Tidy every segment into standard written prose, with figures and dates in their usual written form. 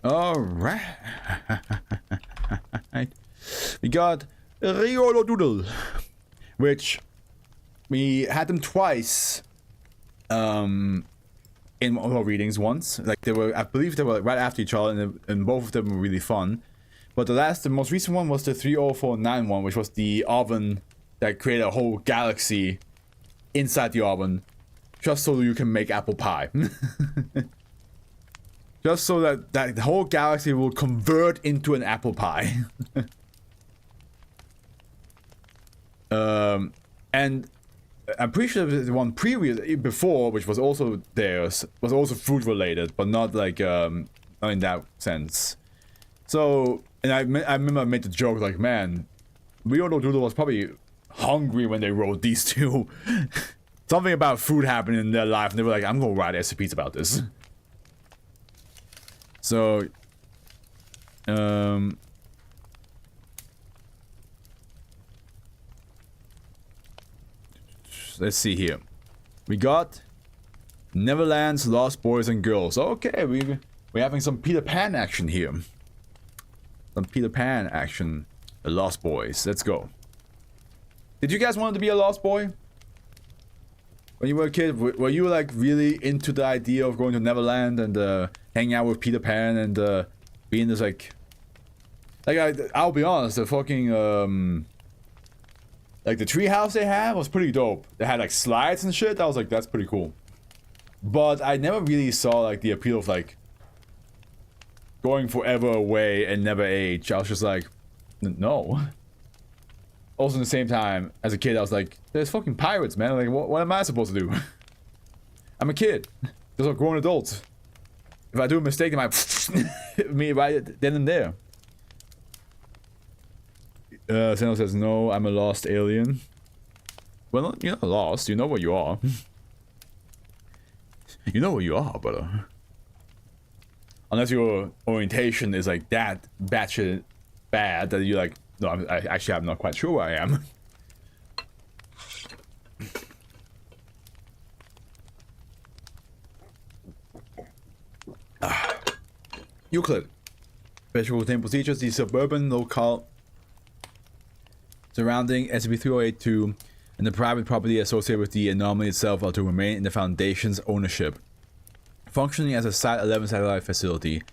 Alright. We got Riolo Doodle, which we had them twice in our readings once. Like they were, I believe they were right after each other, and both of them were really fun. But the most recent one was the 30491, which was the oven that created a whole galaxy inside the oven, just so you can make apple pie. Just so that the whole galaxy will convert into an apple pie. And I'm pretty sure the one before, which was also theirs, was also food related, but not like not in that sense. So, and I remember I made the joke like, man, Weirdo Doodle was probably hungry when they wrote these two. Something about food happened in their life, and they were like, I'm gonna write SCPs about this. So, let's see here. We got Neverland's Lost Boys and Girls. Okay, we're having some Peter Pan action here. Some Peter Pan action. The Lost Boys. Let's go. Did you guys want to be a Lost Boy? When you were a kid, were you like really into the idea of going to Neverland and hanging out with Peter Pan and being this like I'll be honest, the fucking like the treehouse they had was pretty dope. They had like slides and shit. I was like, that's pretty cool. But I never really saw like the appeal of like going forever away and never age. I was just like, no. Also, at the same time, as a kid, I was like, there's fucking pirates, man. Like, what am I supposed to do? I'm a kid. Those are grown adults. If I do a mistake, they might me right then and there. Sentinel says, no, I'm a lost alien. Well, you're not lost. You know where you are. You know where you are, brother. Unless your orientation is like that batshit bad that you're like, no, I'm not quite sure where I am. Euclid. Special routine procedures. The suburban locale surrounding SCP-3082 and the private property associated with the anomaly itself are to remain in the Foundation's ownership, functioning as a Site 11 satellite facility.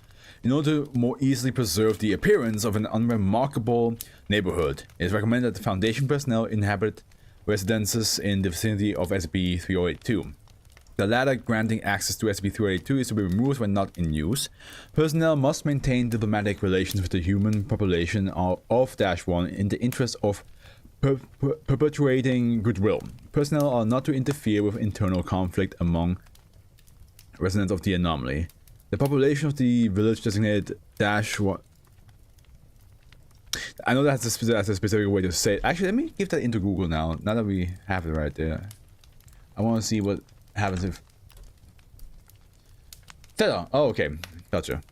In order to more easily preserve the appearance of an unremarkable neighborhood, it is recommended that the Foundation personnel inhabit residences in the vicinity of SCP-3082. The latter granting access to SCP-3082 is to be removed when not in use. Personnel must maintain diplomatic relations with the human population of -1 in the interest of perpetuating goodwill. Personnel are not to interfere with internal conflict among residents of the anomaly. The population of the village designated -1. I know that's a specific way to say it. Actually, let me give that into Google now that we have it right there. I want to see what happens if... Theta! Oh, okay. Gotcha.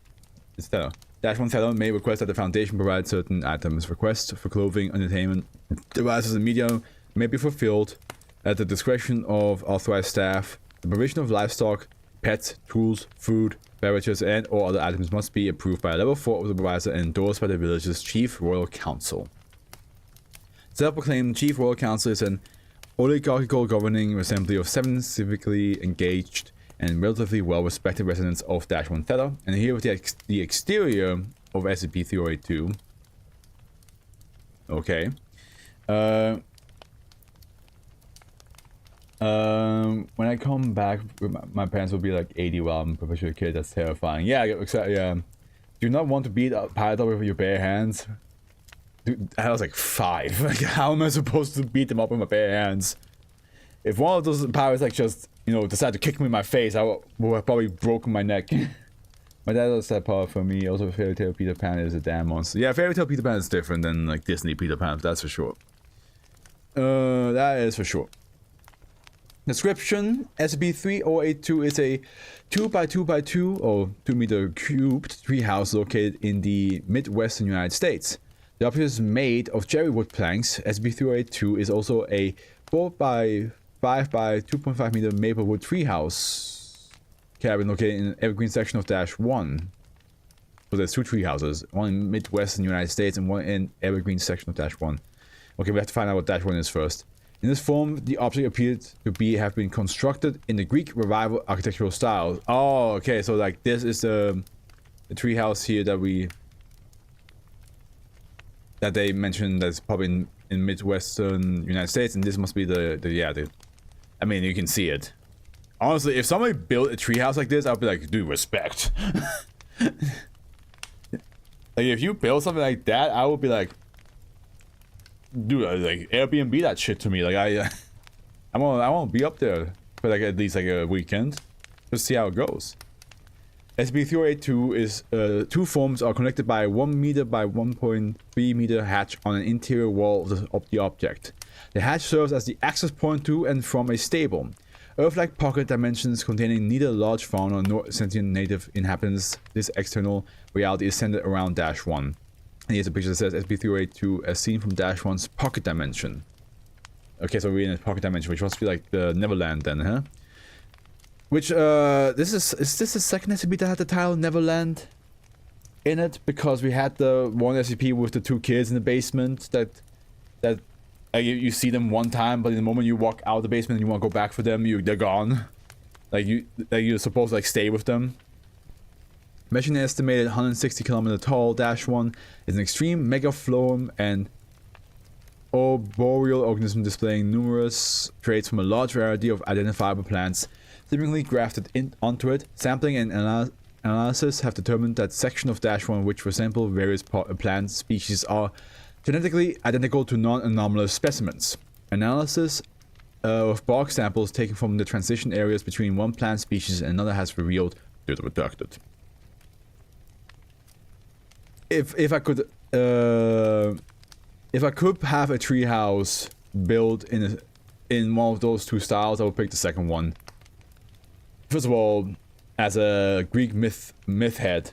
It's Theta. -1 Theta may request that the Foundation provide certain items. Requests for clothing, entertainment, devices, and media may be fulfilled at the discretion of authorized staff. The provision of livestock, pets, tools, food, beverages, and or other items must be approved by a level 4 supervisor and endorsed by the village's Chief Royal Council. Self-proclaimed Chief Royal Council is an oligarchical governing assembly of 7 civically engaged and relatively well-respected residents of -1 Theta, and here with the exterior of SCP-3082. Okay. When I come back, my parents will be like 80 while I'm a professional kid. That's terrifying. Yeah, yeah. Do you not want to beat a pirate up with your bare hands? Dude, I was like 5. Like, how am I supposed to beat them up with my bare hands? If one of those pirates like just, you know, decided to kick me in my face, I would have probably broken my neck. My dad does that part for me. Also, Fairy Tale Peter Pan is a damn monster. Yeah, Fairy Tale Peter Pan is different than like Disney Peter Pan. That's for sure. That is for sure. Description: SCP-3082 is a 2x2x2 or 2-meter cubed treehouse located in the Midwestern United States. The object is made of cherry wood planks. SCP-3082 is also a 4x5 by 2.5 meter maple wood treehouse cabin located in an evergreen section of -1. So there's 2 tree houses, one in Midwestern United States and one in Evergreen section of -1. Okay, we have to find out what -1 is first. In this form, the object appeared to have been constructed in the Greek Revival architectural style. Oh, okay, so like this is the tree house here that they mentioned that's probably in Midwestern United States, and this must be I mean, you can see it. Honestly, if somebody built a treehouse like this, I'd be like, dude, respect. Like, if you build something like that, I would be like, dude, like, Airbnb that shit to me. Like, I won't be up there for like at least like a weekend. Just see how it goes. SCP-3082 is 2 forms are connected by a 1 meter by 1.3 meter hatch on an interior wall of the object. The hatch serves as the access point to and from a stable. Earth-like pocket dimensions containing neither large fauna nor sentient native inhabitants. This external reality is centered around -1. And here's a picture that says SCP-3082 as seen from -1's pocket dimension. Okay, so we're in a pocket dimension, which must be like the Neverland then, huh? Which, is this the second SCP that had the title Neverland in it? Because we had the one SCP with the 2 kids in the basement that you see them one time, but in the moment you walk out of the basement and you want to go back for them, they're gone. Like you're supposed to like stay with them. Measuring an estimated 160 km tall, -1 is an extreme megafloem and arboreal organism displaying numerous traits from a large variety of identifiable plants, seemingly grafted onto it. Sampling and analysis have determined that section of -1 which resemble various plant species are genetically identical to non-anomalous specimens. Analysis of bark samples taken from the transition areas between one plant species and another has revealed they're redacted. If I could have a treehouse built in one of those 2 styles, I would pick the second one. First of all, as a Greek myth head.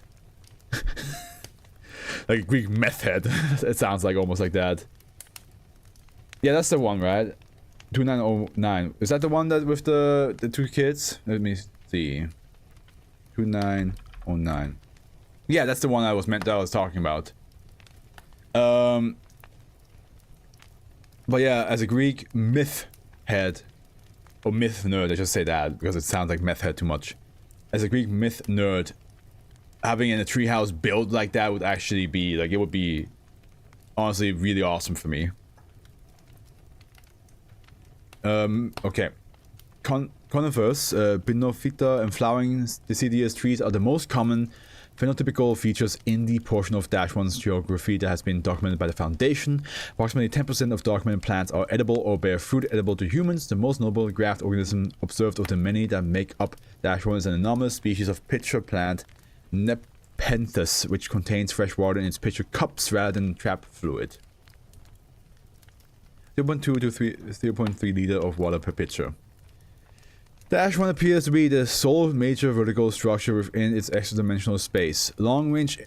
Like a Greek meth head. It sounds like almost like that. Yeah, that's the one, right? 2909. Is that the one that with the 2 kids? Let me see. 2909. Yeah, that's the one I was talking about. But yeah, as a Greek myth head, or myth nerd, I just say that because it sounds like meth head too much. As a Greek myth nerd, having a treehouse built like that would actually be, like, it would be honestly really awesome for me. Okay. Conifers, Pinophyta, and flowering deciduous trees are the most common phenotypical features in the portion of -1's geography that has been documented by the Foundation. Approximately 10% of documented plants are edible or bear fruit edible to humans. The most notable graft organism observed of the many that make up -1 is an anomalous species of pitcher plant, Nepenthes, which contains fresh water in its pitcher cups rather than trap fluid. 0.2 to 0.3 liter of water per pitcher. -1 appears to be the sole major vertical structure within its extra-dimensional space. Long-range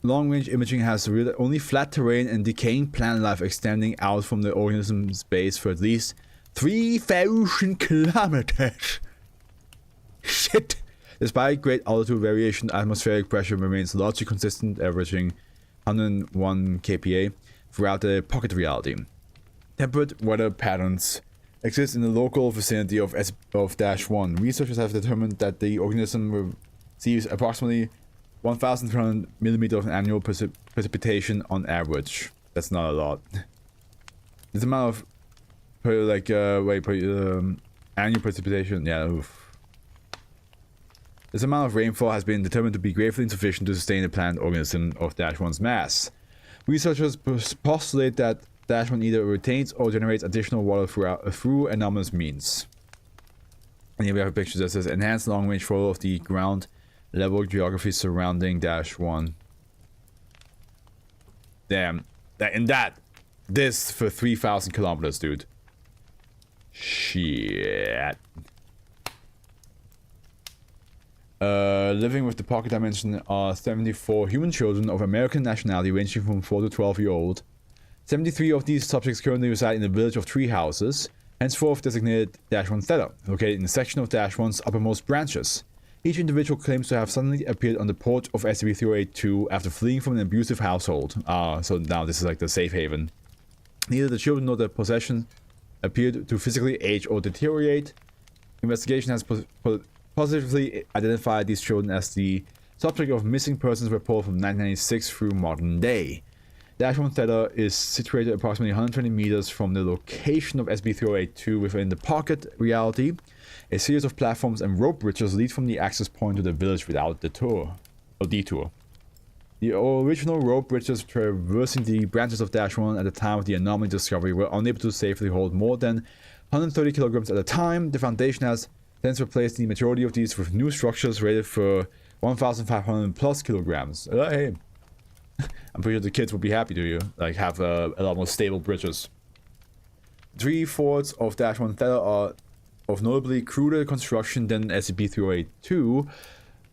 imaging has revealed only flat terrain and decaying plant life extending out from the organism's base for at least 3,000 kilometers. Shit! Despite great altitude variation, atmospheric pressure remains largely consistent, averaging 101 kPa throughout the pocket reality. Temperate weather patterns exist in the local vicinity of -1. Researchers have determined that the organism receives approximately 1,300 millimeters of annual precipitation on average. That's not a lot. This amount of annual precipitation, yeah. Oof. This amount of rainfall has been determined to be gravely insufficient to sustain a plant organism of -1's mass. Researchers postulate that -1 either retains or generates additional water through anomalous means. And here we have a picture that says enhanced long-range photo of the ground level geography surrounding -1. Damn. This for 3,000 kilometers, dude. Shit. Living with the pocket dimension are 74 human children of American nationality ranging from 4 to 12-year-old. 73 of these subjects currently reside in the village of Tree Houses, henceforth designated -1 Theta, located in the section of -1's uppermost branches. Each individual claims to have suddenly appeared on the porch of SCP-3082 after fleeing from an abusive household. So now this is like the safe haven. Neither the children nor the possession appeared to physically age or deteriorate. Investigation has positively identified these children as the subject of missing persons report from 1996 through modern day. Dash-1 Theta is situated approximately 120 meters from the location of SCP-3082 within the pocket reality. A series of platforms and rope bridges lead from the access point to the village without detour. The original rope bridges traversing the branches of Dash-1 at the time of the anomaly discovery were unable to safely hold more than 130 kilograms at a time. The Foundation has since replaced the majority of these with new structures rated for 1,500 plus kilograms. Hey, I'm pretty sure the kids will be happy to like have a lot more stable bridges. 3/4 of Dash-1 Theta are of notably cruder construction than SCP-3082.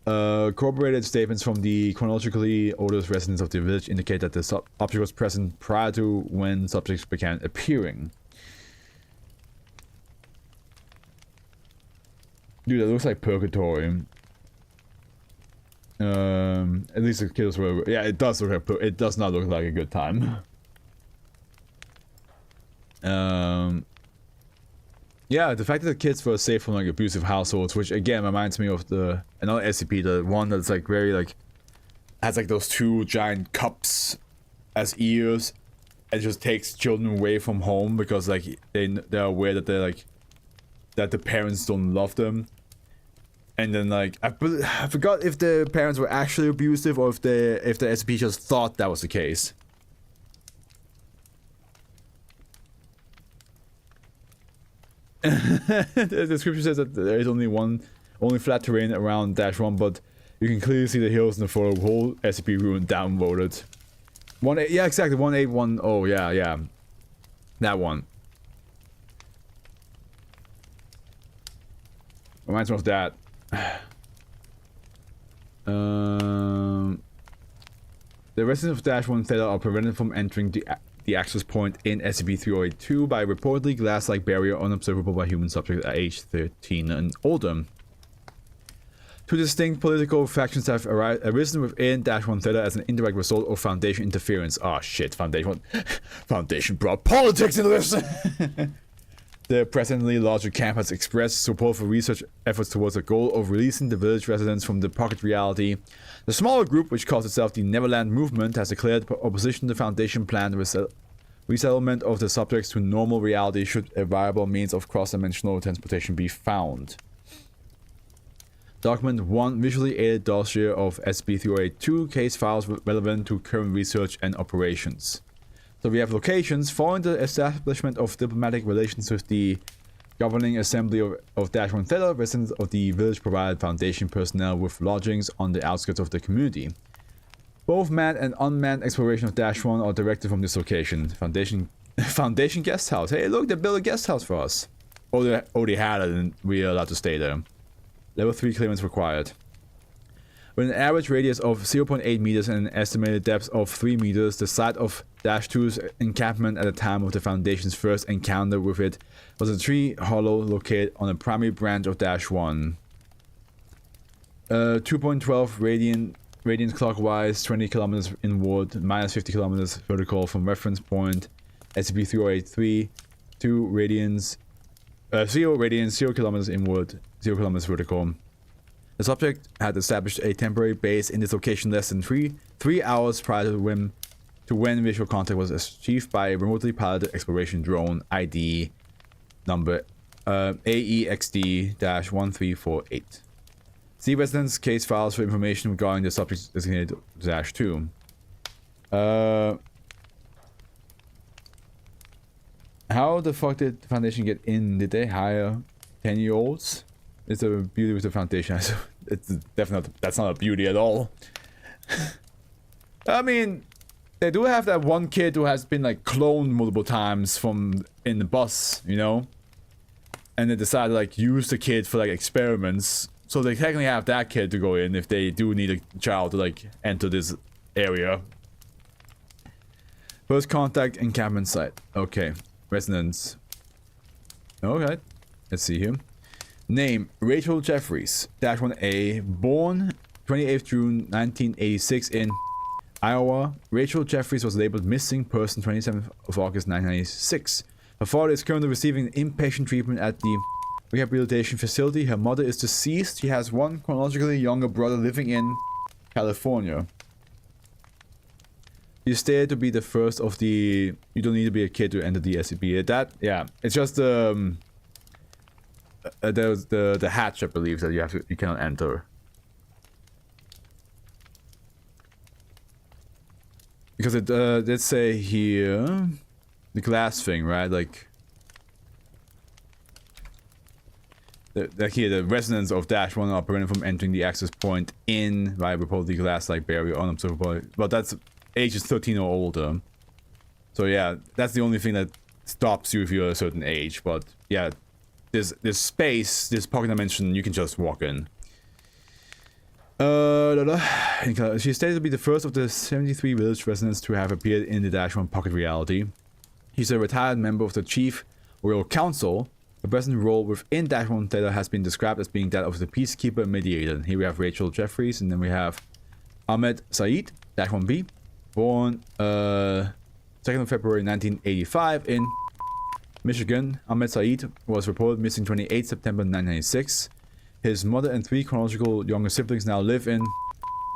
Corroborated statements from the chronologically oldest residents of the village indicate that the object was present prior to when subjects began appearing. Dude, that looks like purgatory. At least the kids were. Yeah, it does look like. It does not look like a good time. Yeah, the fact that the kids were safe from like abusive households, which again reminds me of another SCP, the one that's like very like has like those two giant cups as ears, and just takes children away from home because like they're aware that they're like that the parents don't love them. And then like I forgot if the parents were actually abusive or if the SCP just thought that was the case. The description says that there is only flat terrain around Dash-1, but you can clearly see the hills in the photo. Whole SCP ruin downvoted. Yeah, exactly. 1810. Oh yeah, that one. Reminds me of that. The residents of Dash-1 Theta are prevented from entering the access point in SCP-3082 by a reportedly glass-like barrier unobservable by human subjects at age 13 and older. Two distinct political factions have arisen within Dash-1 Theta as an indirect result of Foundation interference. Oh shit, Foundation brought politics into this! The presently larger camp has expressed support for research efforts towards the goal of releasing the village residents from the pocket reality. The smaller group, which calls itself the Neverland Movement, has declared opposition to the Foundation planned resettlement of the subjects to normal reality should a viable means of cross-dimensional transportation be found. Document 1 visually aided dossier of SCP-3082 case files relevant to current research and operations. So we have locations. Following the establishment of diplomatic relations with the governing assembly of Dash-1 Theta, residents of the village provided Foundation personnel with lodgings on the outskirts of the community. Both manned and unmanned exploration of Dash-1 are directed from this location. Foundation guest house. Hey, look, they built a guest house for us. Oh, they had it, and we are allowed to stay there. Level 3 clearance required. With an average radius of 0.8 meters and an estimated depth of 3 meters, the site of Dash-2's encampment at the time of the Foundation's first encounter with it was a tree hollow located on a primary branch of Dash-1. 2.12 radians clockwise, 20 kilometers inward, minus 50 kilometers vertical from reference point SCP-3083, 2 radians, 0 radians, 0 kilometers inward, 0 kilometers vertical. The subject had established a temporary base in this location less than 3 hours prior to when visual contact was achieved by a remotely piloted exploration drone ID number AEXD-1348. See residence case files for information regarding the subject designated Dash-2. How the fuck did the Foundation get in? Did they hire 10-year-olds? It's a beauty with the Foundation. It's definitely that's not a beauty at all. I mean, they do have that one kid who has been like cloned multiple times from in the bus, you know, and they decided to like use the kid for like experiments. So they technically have that kid to go in if they do need a child to like enter this area. First contact encampment site. Okay, residence. Okay, let's see here. Name: Rachel Jeffries, -1A, born 28th June 1986 in Iowa. Rachel Jeffries was labeled missing person 27th of August 1996. Her father is currently receiving inpatient treatment at the rehabilitation facility. Her mother is deceased. She has one chronologically younger brother living in California. You stated to be the first of the... You don't need to be a kid to enter the SCP. That, yeah, it's just the hatch, I believe, that you cannot enter. Because it did say here the glass thing, right? Like here, the residents of -1 are prevented from entering the access point in, right, reportedly glass-like barrier unobservable. But that's ages 13 or older. So yeah, that's the only thing that stops you if you're a certain age. But yeah, this space, this pocket dimension, you can just walk in. She stated to be the first of the 73 village residents to have appeared in the -1 pocket reality. He's a retired member of the Chief Royal Council. The present role within -1 Theta has been described as being that of the peacekeeper mediator. Here we have Rachel Jeffries, and then we have Ahmed Said, -1B, born 2nd of February 1985 in Michigan. Ahmed Said was reported missing 28 September 1996. His mother and 3 chronological younger siblings now live in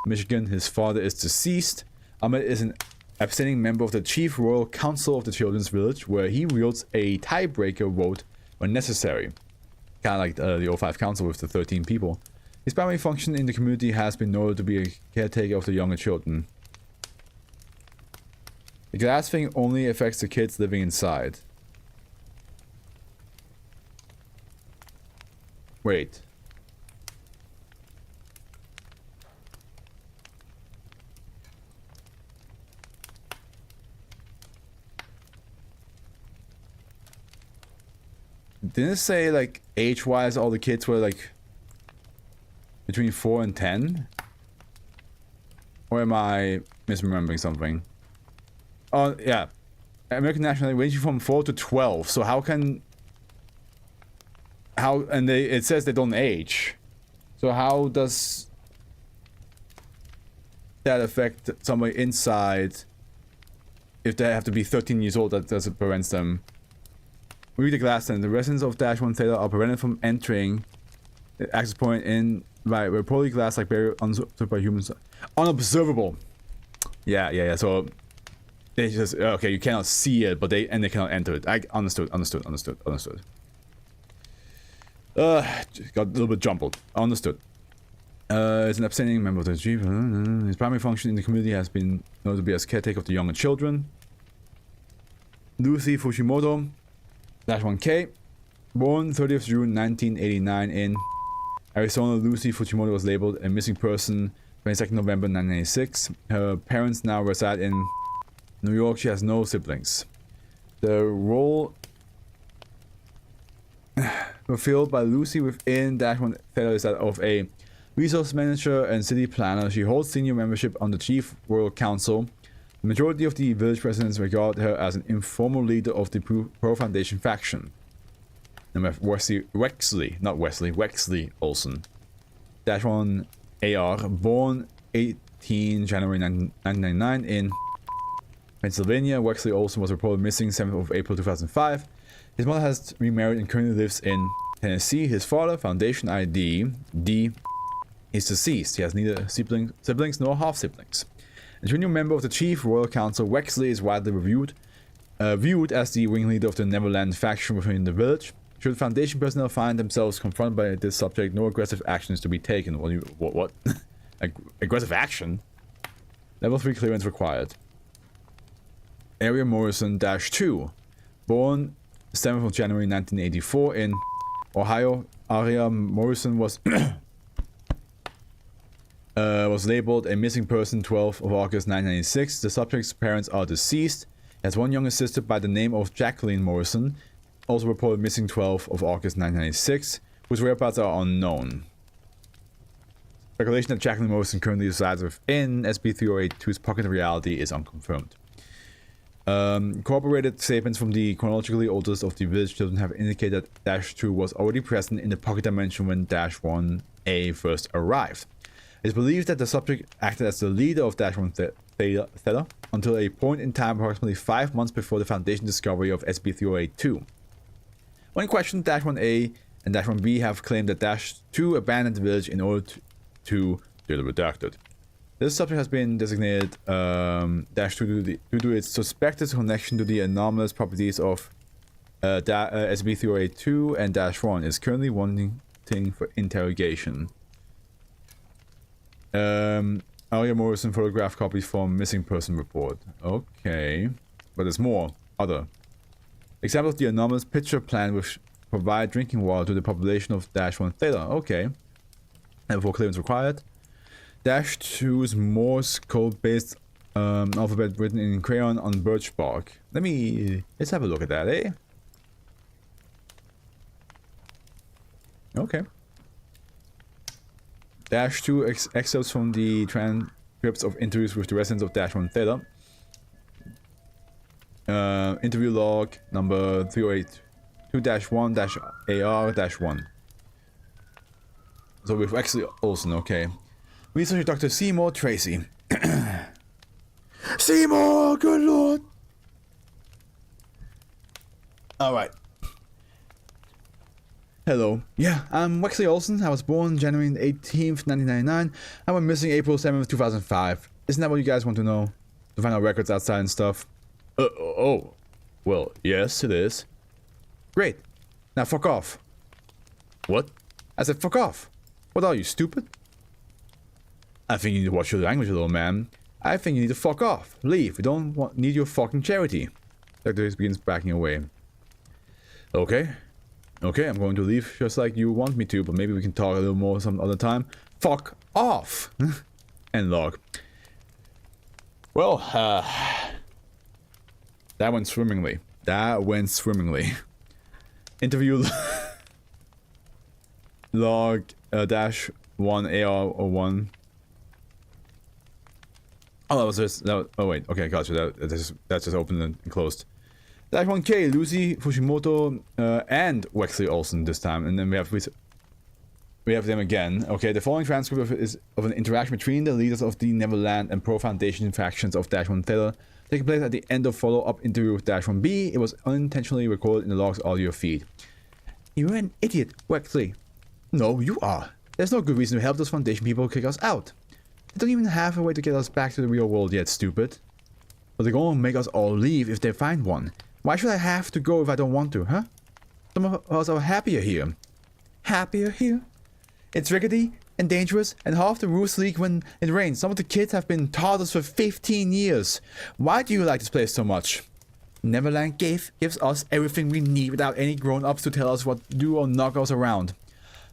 Michigan. His father is deceased. Ahmed is an abstaining member of the Chief Royal Council of the Children's Village, where he wields a tiebreaker vote when necessary. Kind of like the O5 Council with the 13 people. His primary function in the community has been noted to be a caretaker of the younger children. The glass thing only affects the kids living inside. Wait. Didn't it say, like, age-wise, all the kids were, like, between 4 and 10? Or am I misremembering something? Oh, yeah. American nationality ranging from 4 to 12. So how can... How... And it says they don't age. So how does... that affect somebody inside if they have to be 13 years old? That doesn't prevent them... Read the glass then. The residents of -1 Theta are prevented from entering the access point in by reportedly glass-like barrier unobserved by humans. Unobservable. Yeah. So they just okay. You cannot see it, but they cannot enter it. I understood. Got a little bit jumbled. Understood. Is an abstaining member of the chief. His primary function in the community has been known to be as caretaker of the younger children. Lucy Fujimoto. -1K, born 30th June 1989 in Arizona. Lucy Fujimoto was labeled a missing person 22nd November 1996. Her parents now reside in New York. She has no siblings. The role fulfilled by Lucy within -1 Theta is that of a resource manager and city planner. She holds senior membership on the Chief Royal Council. The majority of the village residents regard her as an informal leader of the Pro Foundation faction. And we have Wexley Olson. -1 AR, born 18 January 1999 in Pennsylvania. Wexley Olson was reported missing 7th of April 2005. His mother has remarried and currently lives in Tennessee. His father, Foundation ID D, is deceased. He has neither siblings nor half-siblings. A junior member of the Chief Royal Council, Wexley is widely viewed as the ringleader of the Neverland faction within the village. Should Foundation personnel find themselves confronted by this subject, no aggressive action is to be taken. What? Aggressive action? Level 3 clearance required. Area Morrison -2, born 7th of January 1984 in Ohio. Aria Morrison was was labeled a missing person 12th of August 1996. The subject's parents are deceased. He has one younger sister by the name of Jacqueline Morrison, also reported missing 12th of August 1996, whose whereabouts are unknown. Speculation that Jacqueline Morrison currently resides within SCP-3082's pocket reality is unconfirmed. Corroborated statements from the chronologically oldest of the village children have indicated that -2 was already present in the pocket dimension when -1A first arrived. It is believed that the subject acted as the leader of -1 Theta until a point in time approximately 5 months before the Foundation discovery of SCP-3082. When questioned, -1A and -1B have claimed that -2 abandoned the village in order to do the redacted. This subject has been designated -2 due to its suspected connection to the anomalous properties of SCP-3082 and -1 is currently wanting for interrogation. Aria Morrison photograph copies from missing person report. Okay. But there's more. Other. Example of the anomalous pitcher plant which provide drinking water to the population of -1 Theta. Okay. And for clearance required. -2's Morse code-based alphabet written in crayon on birch bark. Let's have a look at that, eh? Okay. -2 excerpts from the transcripts of interviews with the residents of -1 Theta. Interview log number 382-1-AR-1. So with Wexley Olsen, okay. Researcher Dr. Seymour Tracy. Seymour, good lord! Alright. Hello. Yeah, I'm Wexley Olsen. I was born January 18th, 1999. I went missing April 7th, 2005. Isn't that what you guys want to know? To find out records outside and stuff? Oh. Well, yes, it is. Great. Now fuck off. What? I said fuck off. What are you, stupid? I think you need to watch your language, little man. I think you need to fuck off. Leave. We don't need your fucking charity. Dr. begins backing away. Okay, I'm going to leave just like you want me to, but maybe we can talk a little more some other time. Fuck off! End log. Well, that went swimmingly. Interview log -1AR-1. Oh, that was just... oh, wait. Okay, gotcha. That's just opened and closed. -1K, Lucy, Fujimoto, and Wexley Olsen this time. And then we have them again. Okay, the following transcript is of an interaction between the leaders of the Neverland and Pro-Foundation factions of -1 Theta, taking place at the end of follow-up interview with -1B. It was unintentionally recorded in the log's audio feed. You're an idiot, Wexley. No, you are. There's no good reason to help those Foundation people kick us out. They don't even have a way to get us back to the real world yet, stupid. But they're gonna make us all leave if they find one. Why should I have to go if I don't want to, huh? Some of us are happier here. Happier here? It's rickety and dangerous, and half the roofs leak when it rains. Some of the kids have been toddlers for 15 years. Why do you like this place so much? Neverland gives us everything we need without any grown-ups to tell us what to do or knock us around.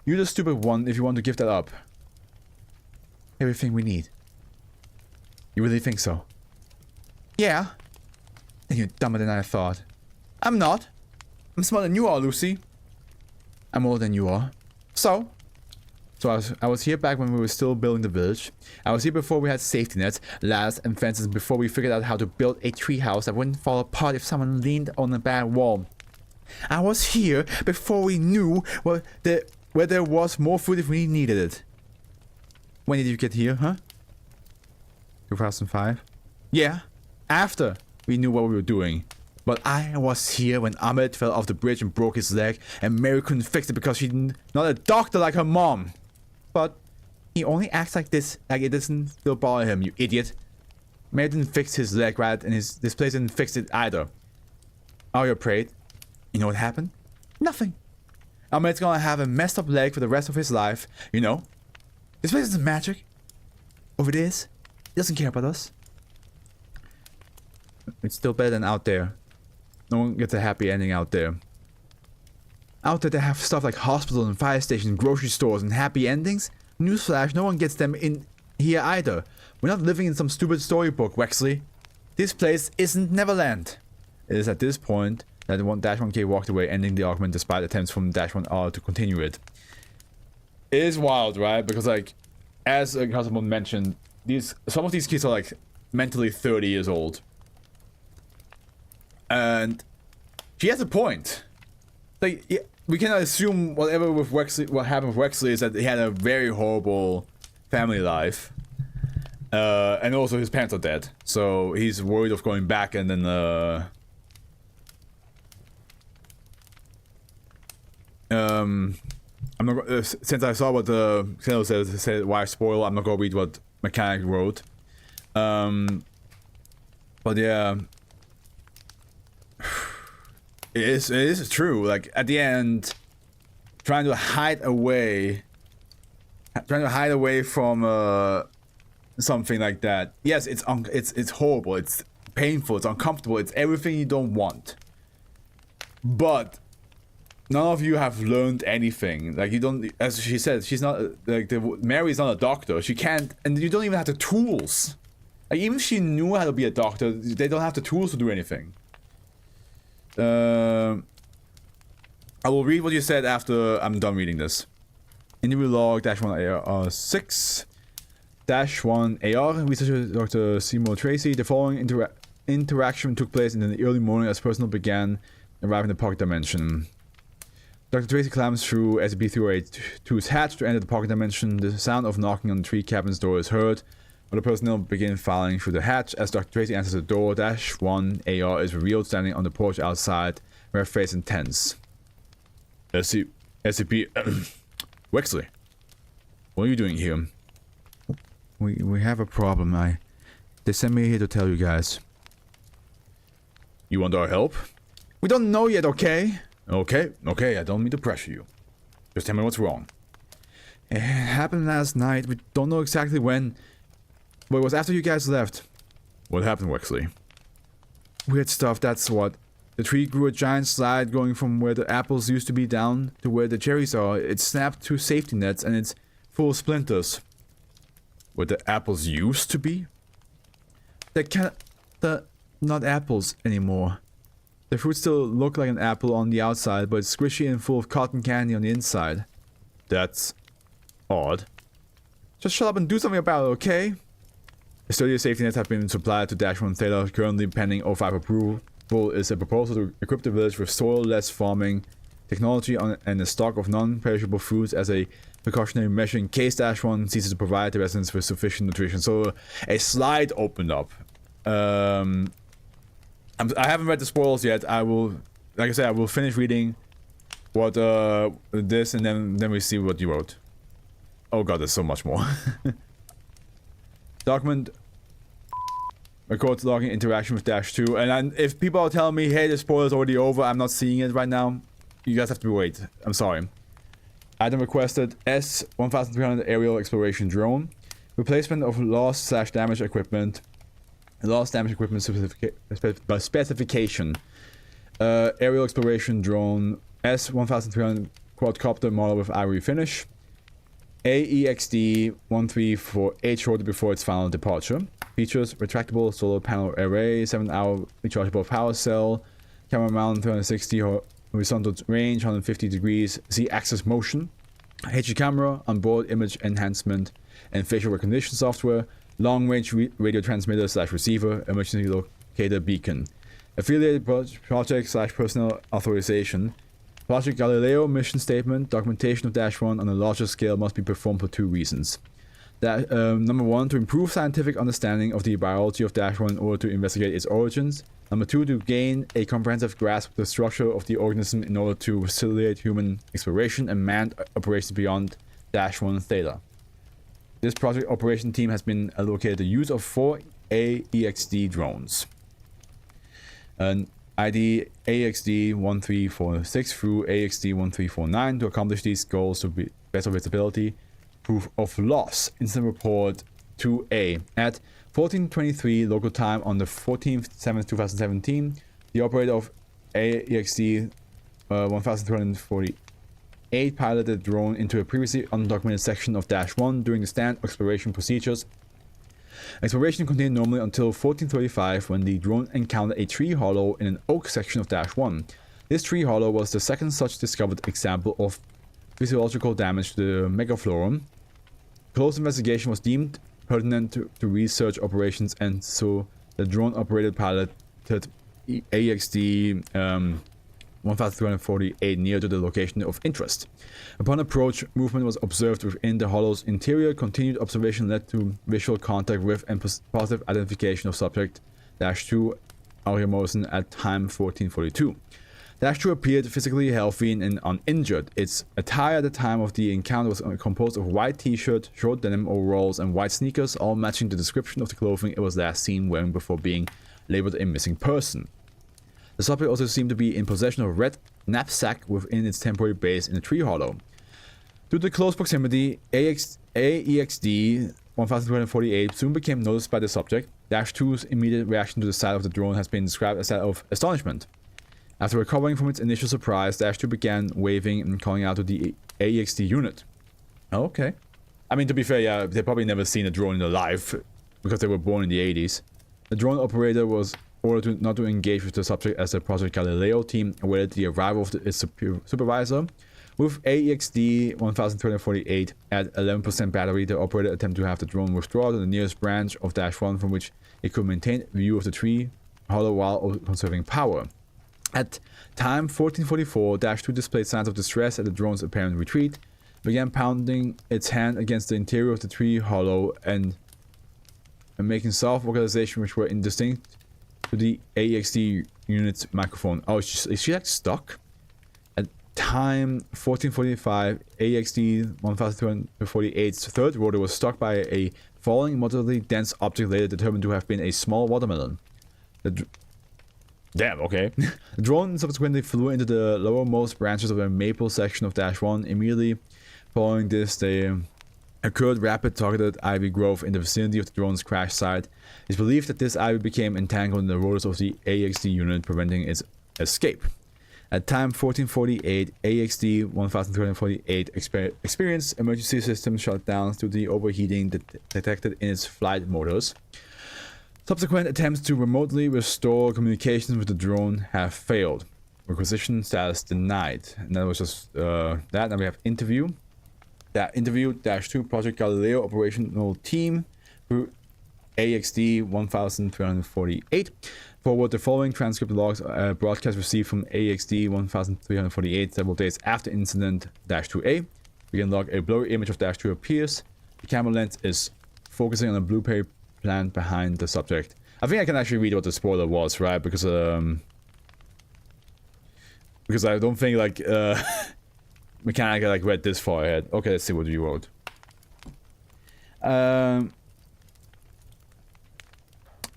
You're the stupid one if you want to give that up. Everything we need. You really think so? Yeah. Then you're dumber than I thought. I'm not. I'm smarter than you are, Lucy. I'm older than you are. So I was here back when we were still building the village. I was here before we had safety nets, ladders, and fences, before we figured out how to build a treehouse that wouldn't fall apart if someone leaned on a bad wall. I was here before we knew where there was more food if we needed it. When did you get here, huh? 2005? Yeah, after we knew what we were doing. But I was here when Ahmed fell off the bridge and broke his leg, and Mary couldn't fix it because she's not a doctor like her mom. But he only acts like this, like it doesn't still bother him, you idiot. Mary didn't fix his leg right, and this place didn't fix it either. Aria prayed. You know what happened? Nothing. Ahmed's gonna have a messed up leg for the rest of his life, you know? This place isn't magic. Or if it is, it doesn't care about us. It's still better than out there. No one gets a happy ending out there. Out there they have stuff like hospitals and fire stations, grocery stores, and happy endings. Newsflash, no one gets them in here either. We're not living in some stupid storybook, Wexley. This place isn't Neverland. It is at this point that -1K walked away, ending the argument despite attempts from -1R to continue it. It is wild, right? Because, like, as Cosmo mentioned, some of these kids are like mentally 30 years old. And she has a point. Like, yeah, we cannot assume whatever with Wexley, what happened with Wexley is that he had a very horrible family life. And also his parents are dead. So he's worried of going back and then, I'm not since I saw what the channel said why spoil, I'm not gonna read what Mechanic wrote. But yeah, it is true. Like at the end, trying to hide away from something like that. Yes, it's horrible. It's painful. It's uncomfortable. It's everything you don't want. But none of you have learned anything. Like you don't, as she said, she's not like Mary's not a doctor. She can't, and you don't even have the tools. Like even if she knew how to be a doctor, they don't have the tools to do anything. I will read what you said after I'm done reading this. Interview log -1 AR 6-1 AR. Researcher Dr. Seymour Tracy. The following interaction took place in the early morning as personnel began arriving in the pocket dimension. Dr. Tracy climbs through SCP-382's hatch to enter the pocket dimension. The sound of knocking on the tree cabin's door is heard. Other personnel begin filing through the hatch. As Dr. Tracy enters the door, -1 AR is revealed standing on the porch outside, her face intense. SCP Wexley, what are you doing here? We have a problem. They sent me here to tell you guys. You want our help? We don't know yet, okay? Okay, I don't mean to pressure you. Just tell me what's wrong. It happened last night. We don't know exactly when, but it was after you guys left. What happened, Wexley? Weird stuff, that's what. The tree grew a giant slide going from where the apples used to be down to where the cherries are. It snapped two safety nets and it's full of splinters. Where the apples used to be? They're not apples anymore. The fruit still look like an apple on the outside, but it's squishy and full of cotton candy on the inside. That's odd. Just shut up and do something about it, okay? A sturdier safety nets have been supplied to -1 Theta. Currently pending O5 approval is a proposal to equip the village with soil-less farming technology and a stock of non-perishable foods as a precautionary measure in case -1 ceases to provide the residents with sufficient nutrition. So a slide opened up. I haven't read the spoilers yet. I will, like I said, I will finish reading what this and then we see what you wrote. Oh god, there's so much more. Document records logging interaction with -2. And if people are telling me, hey, the spoiler's already over, I'm not seeing it right now, you guys have to wait. I'm sorry. Item requested S-1300 aerial exploration drone. Replacement of lost/damaged equipment. Lost damage equipment specification. Aerial exploration drone S-1300 quadcopter model with ivory finish. AEXD-134H shortly before its final departure. Features retractable solar panel array, 7-hour rechargeable power cell, camera mount 360 horizontal range, 150 degrees, Z-axis motion, HD camera, onboard image enhancement, and facial recognition software. Long-range radio transmitter/receiver, emergency locator beacon. Affiliated project/personnel authorization. Project Galileo mission statement. Documentation of -1 on a larger scale must be performed for 2 reasons. Number 1, to improve scientific understanding of the biology of -1 in order to investigate its origins. Number 2, to gain a comprehensive grasp of the structure of the organism in order to facilitate human exploration and manned operations beyond -1 Theta. This project operation team has been allocated the use of 4 AEXD drones. An ID AEXD-1346 through AEXD-1349 to accomplish these goals to be better visibility. Proof of loss. Incident report 2A. At 14:23 local time on the 14th/7th/2017, the operator of AEXD-1248 piloted the drone into a previously undocumented section of -1 during the standard exploration procedures. Exploration continued normally until 14:35 when the drone encountered a tree hollow in an oak section of -1. This tree hollow was the second such discovered example of physiological damage to the megaflorum. Close investigation was deemed pertinent to research operations, and so the drone operated piloted AXD 1348 near to the location of interest. Upon approach, movement was observed within the hollow's interior. Continued observation led to visual contact with and positive identification of subject -2 Neverland at time 1442. -2 appeared physically healthy and uninjured. Its attire at the time of the encounter was composed of white t-shirt, short denim overalls, and white sneakers, all matching the description of the clothing it was last seen wearing before being labeled a missing person. The subject also seemed to be in possession of a red knapsack within its temporary base in the tree hollow. Due to close proximity, AEXD 1248 soon became noticed by the subject. -2's immediate reaction to the sight of the drone has been described as that of astonishment. After recovering from its initial surprise, -2 began waving and calling out to the AEXD unit. Oh, okay. I mean, to be fair, yeah, they've probably never seen a drone in their life because they were born in the 80s. The drone operator was ordered not to engage with the subject as the Project Galileo team awaited the arrival of its supervisor. With AEXD 1348 at 11% battery, the operator attempted to have the drone withdraw to the nearest branch of -1 from which it could maintain view of the tree hollow while conserving power. At time 1444, -2 displayed signs of distress at the drone's apparent retreat, began pounding its hand against the interior of the tree hollow and making soft vocalizations which were indistinct to the AEXD unit's microphone. Oh, is she like stuck? At time 1445, AEXD 1348's third rotor was struck by a falling, moderately dense object later determined to have been a small watermelon. Damn, okay. The drone subsequently flew into the lowermost branches of a maple section of -1. Immediately following this, there occurred rapid targeted ivy growth in the vicinity of the drone's crash site. It's believed that this ivy became entangled in the rotors of the AXD unit, preventing its escape. At time 1448, AXD 1348 experienced emergency system shutdowns due to the overheating detected in its flight motors. Subsequent attempts to remotely restore communications with the drone have failed. Requisition status denied. And that was just that. Now we have interview. That interview -2 Project Galileo operational team through AXD 1348. Forward the following transcript logs broadcast received from AXD 1348 several days after incident -2A. We can log a blurry image of -2 appears. The camera lens is focusing on a blueberry plant behind the subject. I think I can actually read what the spoiler was, right? Because I don't think like Mechanic like read this far ahead. Okay, let's see what you wrote.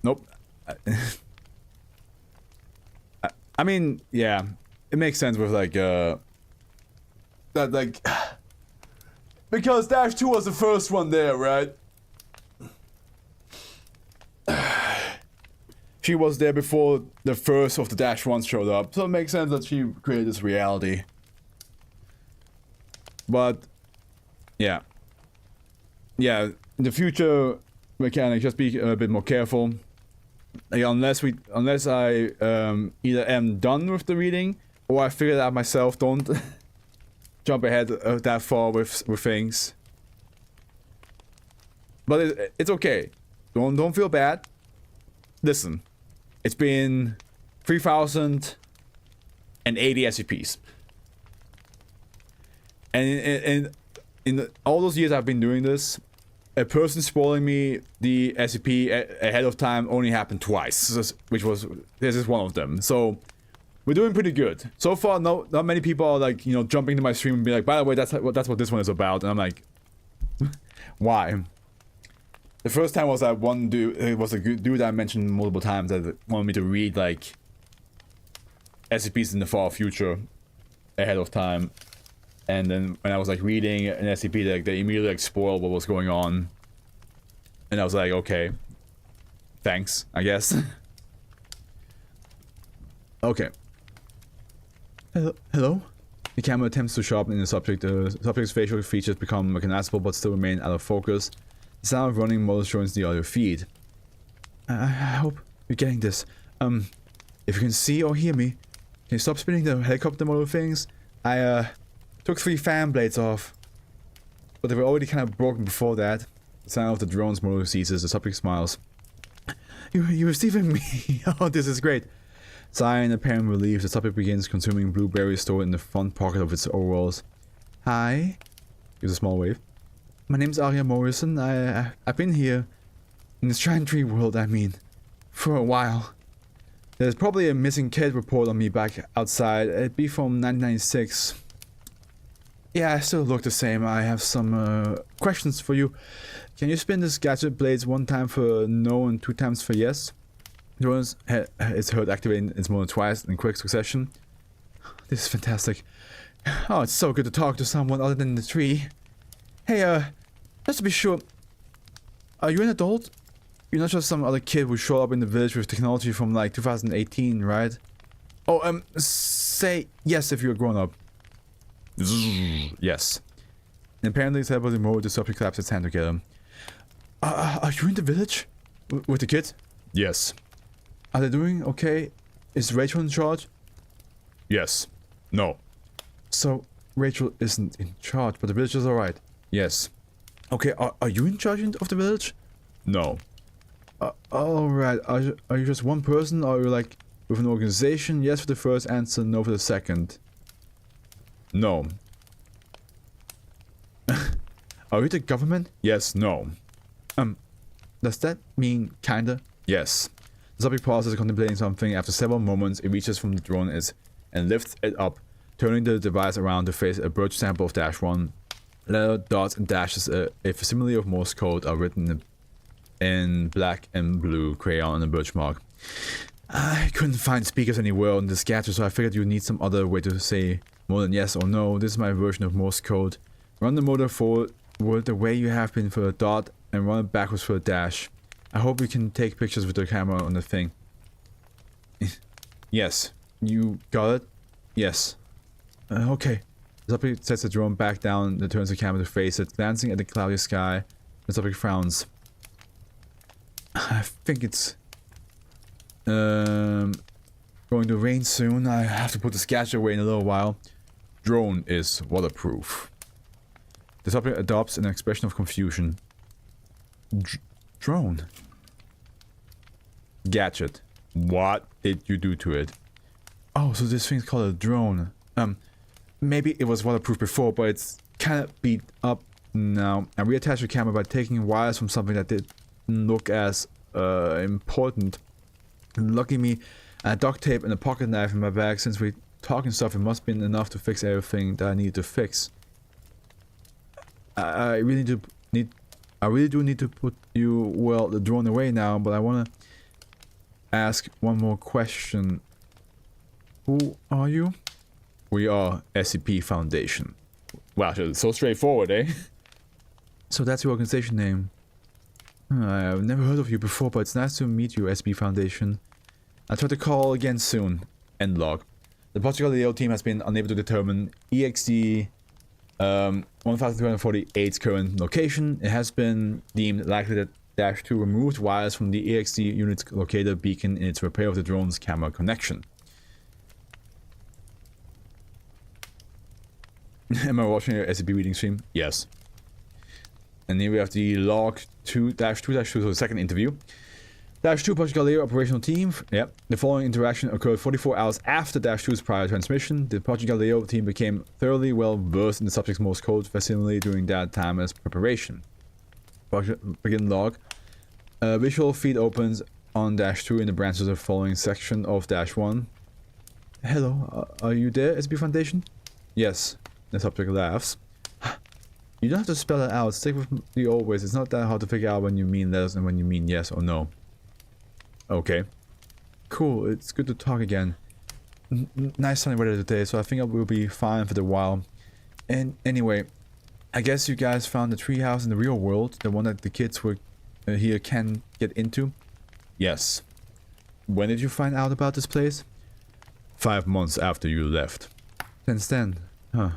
Nope. I mean, yeah, it makes sense with like that like because -2 was the first one there, right? She was there before the first of the -1s showed up, so it makes sense that she created this reality. But yeah, in the future, Mechanic, just be a bit more careful. Like, unless I either am done with the reading or I figure it out myself. Don't jump ahead that far with things. But it's okay. Don't feel bad. Listen, it's been 3,080 SCPs. And in all those years I've been doing this, a person spoiling me the SCP ahead of time only happened twice, which was, this is one of them. So we're doing pretty good. So far, not many people are like, you know, jumping to my stream and be like, by the way, that's what this one is about. And I'm like, why? The first time was that one dude, it was a dude I mentioned multiple times that wanted me to read like SCPs in the far future ahead of time. And then when I was like reading an SCP, like, they immediately like spoiled what was going on. And I was like, okay, thanks, I guess. Okay. Hello? The camera attempts to sharpen in the subject. The subject's facial features become recognizable but still remain out of focus. The sound of running motors joins the audio feed. I hope you're getting this. If you can see or hear me, can you stop spinning the helicopter motor things? I took 3 fan blades off, but they were already kind of broken before that. The sound of the drone's motor ceases. The subject smiles. You're receiving me. Oh, this is great. Sighing in apparent relief, the subject begins consuming blueberries stored in the front pocket of its overalls. Hi. Gives a small wave. My name's Aria Morrison. I've been here. In the Shrine Tree world, I mean. For a while. There's probably a missing kid report on me back outside. It'd be from 1996. Yeah, I still look the same. I have some questions for you. Can you spin this gadget blades 1 time for no and 2 times for yes? Jonas is heard activating its motor twice in quick succession. This is fantastic. Oh, it's so good to talk to someone other than the tree. Hey, just to be sure, are you an adult? You're not just some other kid who showed up in the village with technology from like 2018, right? Oh, say yes if you're a grown up. Yes. And apparently, teleporting mode, the subject claps its hand together. Are you in the village? With the kids? Yes. Are they doing okay? Is Rachel in charge? Yes. No. So, Rachel isn't in charge, but the village is alright? Yes. Okay, are you in charge of the village? No. Alright, are you just one person, or are you like with an organization? Yes for the first answer, no for the second. No. Are you the government? Yes, no. Does that mean kinda? Yes. The subject pauses, contemplating something. After several moments, it reaches from the drone and lifts it up, turning the device around to face a birch sample of -1. Letter, dots, and dashes, a facsimile of Morse code are written in black and blue crayon on a birch mark. I couldn't find speakers anywhere on this gadget, so I figured you need some other way to say more than yes or no. This is my version of Morse code. Run the motor forward the way you have been for the dot, and run it backwards for the dash. I hope you can take pictures with the camera on the thing. Yes. You got it? Yes. Okay. The subject sets the drone back down and turns the camera to face it, glancing at the cloudy sky. The subject frowns. I think it's going to rain soon. I have to put the sketch away in a little while. Drone is waterproof. The subject adopts an expression of confusion. Drone? Gadget. What did you do to it? Oh, so this thing's called a drone. Maybe it was waterproof before, but it's kind of beat up now. I reattached the camera by taking wires from something that didn't look as important. Lucky me, I duct tape and a pocket knife in my bag. Since we're talking stuff, it must have been enough to fix everything that I needed to fix. I really do need to put the drone away now, but I want to ask one more question. Who are you? We are SCP Foundation. Wow, it's so straightforward, eh? So that's your organization name. I've never heard of you before, but it's nice to meet you, SCP Foundation. I'll try to call again soon. End log. The Project Galileo team has been unable to determine EXD 1248's current location. It has been deemed likely that -2 removed wires from the EXD unit's locator beacon in its repair of the drone's camera connection. Am I watching your SCP reading stream? Yes. And here we have the log 2-2-2, so the second interview. -2 Project Galileo operational team. Yep. The following interaction occurred 44 hours after -2's prior transmission. The Project Galileo team became thoroughly well versed in the subject's Morse code facsimile during that time as preparation. Begin log. Visual feed opens on -2 in the branches of the following section of -1. Hello, are you there, SCP Foundation? Yes. The subject laughs. You don't have to spell it out. Stick with the old ways. It's not that hard to figure out when you mean letters and when you mean yes or no. Okay. Cool. It's good to talk again. Nice sunny weather today, so I think I will be fine for the while. And anyway, I guess you guys found the treehouse in the real world, the one that the kids were here can get into? Yes. When did you find out about this place? 5 months after you left. Since then? Huh.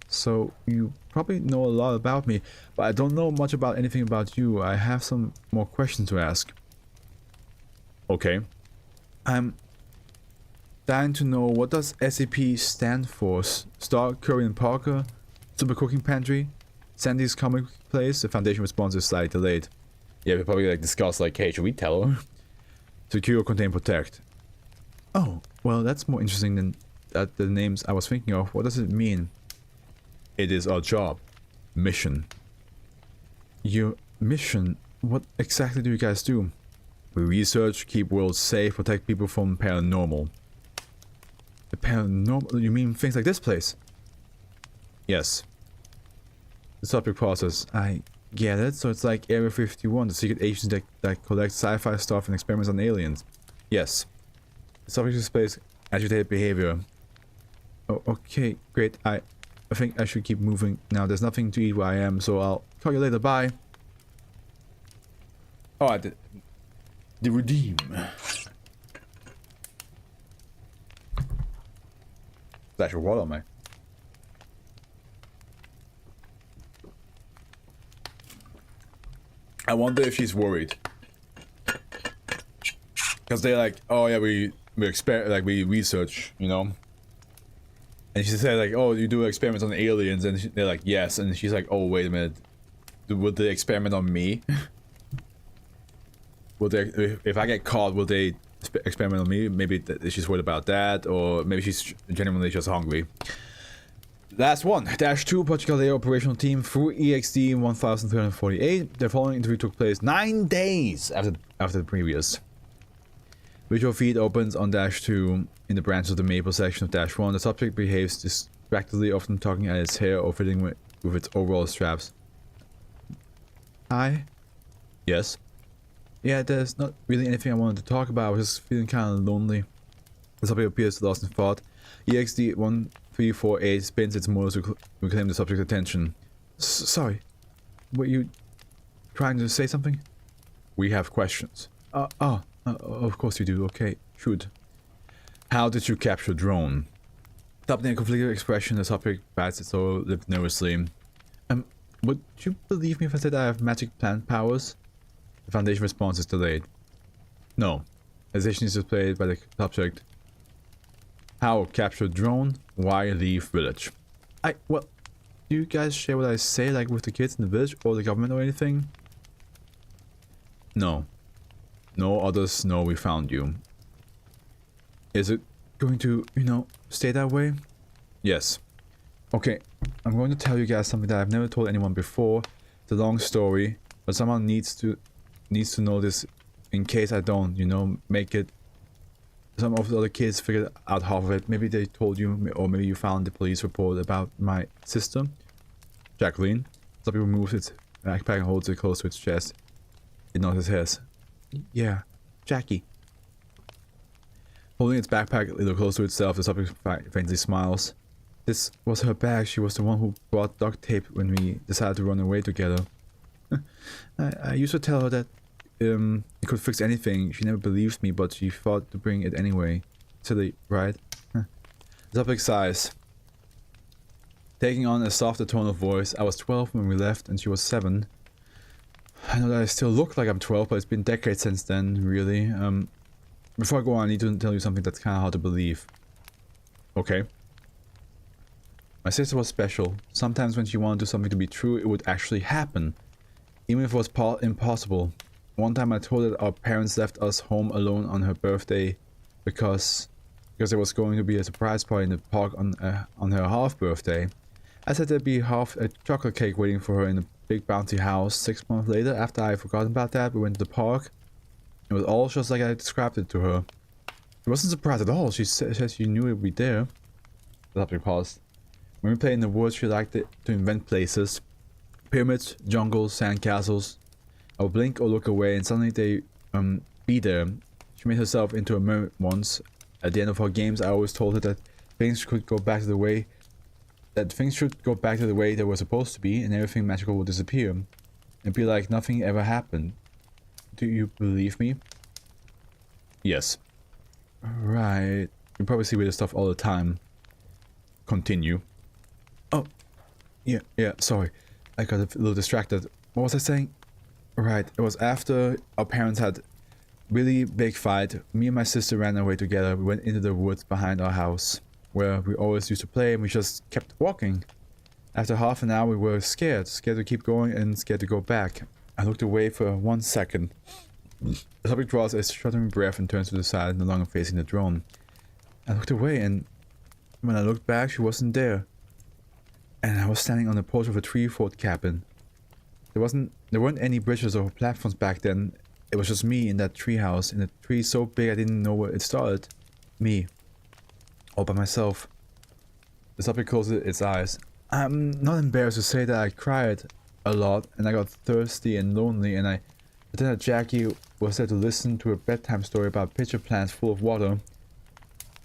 So, you probably know a lot about me, but I don't know much about anything about you. I have some more questions to ask. Okay. I'm dying to know, what does SCP stand for? Star, Curry and Parker? Super Cooking Pantry? Sandy's Comic Place? The Foundation response is slightly delayed. Yeah, we probably like discuss like, hey, should we tell her? Secure, Contain, Protect. Oh, Well, that's more interesting than the names I was thinking of. What does it mean? It is our job. Mission. Your mission? What exactly do you guys do? We research, keep worlds safe, protect people from paranormal. The paranormal? You mean things like this place? Yes. The subject process. I get it. So it's like Area 51, the secret agency that collects sci-fi stuff and experiments on aliens. Yes. The subject displays agitated behavior. Oh, okay, great. I think I should keep moving now. There's nothing to eat where I am, so I'll call you later. Bye. Oh, the redeem. Splash of water on me. I wonder if she's worried. Because they're like, oh yeah, we research, you know? And she said like, oh, you do experiments on aliens, and they're like, yes, and she's like, oh, wait a minute. Would they experiment on me? Will they, if I get caught, will they experiment on me? Maybe she's worried about that, or maybe she's genuinely just hungry. Last one. -2, particularly operational team through EXD 1348. The following interview took place 9 days after the previous. Visual feed opens on -2 in the branch of the maple section of -1. The subject behaves distractedly, often tugging at its hair or fiddling with its overall straps. Hi? Yes? Yeah, there's not really anything I wanted to talk about. I was just feeling kind of lonely. The subject appears lost in thought. EXD 1348 spins its motors to reclaim the subject's attention. Sorry. Were you trying to say something? We have questions. Of course you do. Okay, shoot. How did you capture drone? Adopting a conflicted expression, the subject bats its lower lip nervously. Would you believe me if I said I have magic plant powers? The Foundation response is delayed. No. Hesitation is displayed by the subject. How capture drone? Why leave village? Well, do you guys share what I say, like with the kids in the village or the government or anything? No. No others know we found you. Is it going to, you know, stay that way? Yes. Okay, I'm going to tell you guys something that I've never told anyone before. It's a long story, but someone needs to know this in case I don't, you know, make it. Some of the other kids figured out half of it. Maybe they told you, or maybe you found the police report about my sister, Jacqueline. Somebody removes its backpack and holds it close to its chest. It nods his head. Yeah, Jackie. Holding its backpack a little close to itself, the subject faintly smiles. This was her bag. She was the one who brought duct tape when we decided to run away together. I used to tell her that it could fix anything. She never believed me, but she thought to bring it anyway. Silly, right? The subject sighs. Taking on a softer tone of voice. I was 12 when we left and she was 7. I know that I still look like I'm 12, but it's been decades since then, really. Before I go on, I need to tell you something that's kind of hard to believe. Okay. My sister was special. Sometimes when she wanted something to be true, it would actually happen. Even if it was impossible. One time I told her that our parents left us home alone on her birthday because there was going to be a surprise party in the park on her half birthday. I said there'd be half a chocolate cake waiting for her in a big bouncy house. 6 months later, after I had forgotten about that, we went to the park. It was all just like I described it to her. She wasn't surprised at all. She said she knew it would be there. The subject paused. When we played in the woods, she liked to invent places. Pyramids, jungles, sandcastles. I would blink or look away and suddenly they'd be there. She made herself into a mermaid once. At the end of her games, I always told her that things could go back to the way they were supposed to be, and everything magical would disappear. It'd be like nothing ever happened. Do you believe me? Yes. Right. You probably see weird stuff all the time. Continue. Oh. Yeah, sorry. I got a little distracted. What was I saying? Right, it was after our parents had really big fight. Me and my sister ran away together. We went into the woods behind our house, where we always used to play, and we just kept walking. After half an hour, we were scared to keep going and scared to go back. I looked away for 1 second. The subject draws a shuddering breath and turns to the side, no longer facing the drone. I looked away, and when I looked back, she wasn't there. And I was standing on the porch of a tree fort cabin. There weren't any bridges or platforms back then. It was just me in that tree house, in a tree so big I didn't know where it started. Me. All by myself. The subject closed its eyes. I'm not embarrassed to say that I cried a lot, and I got thirsty and lonely, and I pretended Jackie was there to listen to a bedtime story about pitcher plants full of water.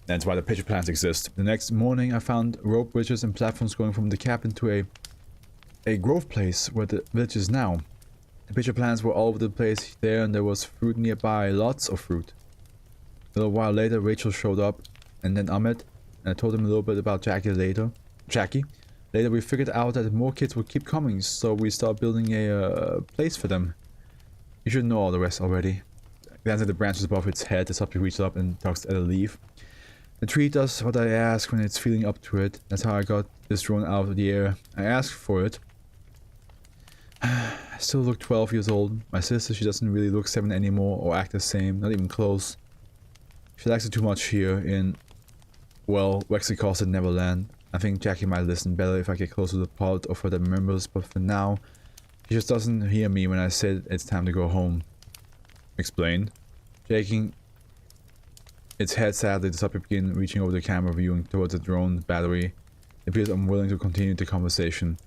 That's why the pitcher plants exist. The next morning I found rope bridges and platforms going from the cabin to a grove place where the village is now. The pitcher plants were all over the place there, and there was fruit nearby, lots of fruit. A little while later Rachel showed up, and then Ahmed, and I told him a little bit about Jackie. Later we figured out that more kids would keep coming, so we started building a place for them. You should know all the rest already. Glancing at the branches above its head, the subject reached up and tugs at a leaf. The tree does what I ask when it's feeling up to it. That's how I got this drone out of the air. I asked for it. I still look 12 years old. My sister, she doesn't really look 7 anymore or act the same, not even close. She likes it too much here in, well, Wexley calls it Neverland. I think Jackie might listen better if I get closer to the pod or further members, but for now, she just doesn't hear me when I say it's time to go home. Explained. Shaking its head sadly, the subject began reaching over the camera, viewing towards the drone battery. It appears unwilling to continue the conversation.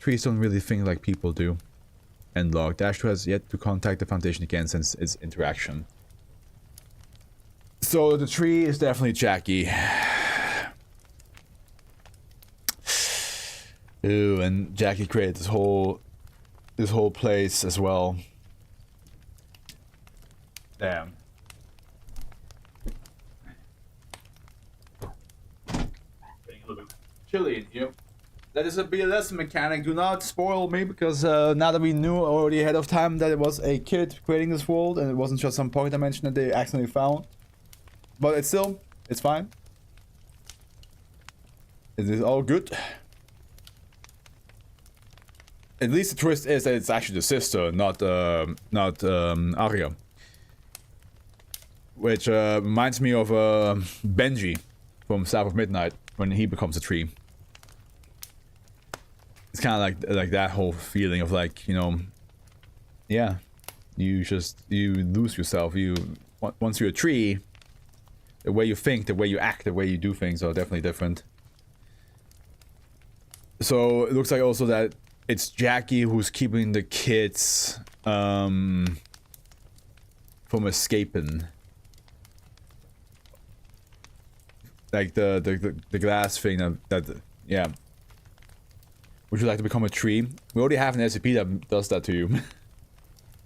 Trees don't really think like people do. End log. Dash2 has yet to contact the Foundation again since its interaction. So the tree is definitely Jackie. Ooh, and Jackie created this whole place as well. Damn. Getting a little bit chilly in here. That is a BLS mechanic. Do not spoil me, because now that we knew already ahead of time that it was a kid creating this world and it wasn't just some pocket dimension that they accidentally found. But it's still, it's fine. It is all good. At least the twist is that it's actually the sister, not Arya. Which reminds me of Benji from South of Midnight when he becomes a tree. It's kind of like that whole feeling of like, you know, yeah, you lose yourself. Once you're a tree, the way you think, the way you act, the way you do things are definitely different. So it looks like also that it's Jackie who's keeping the kids from escaping. Like the glass thing that yeah. Would you like to become a tree? We already have an SCP that does that to you.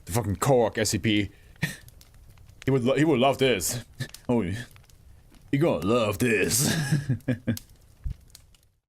The fucking Korok SCP. He would love this. Oh, you're gonna love this.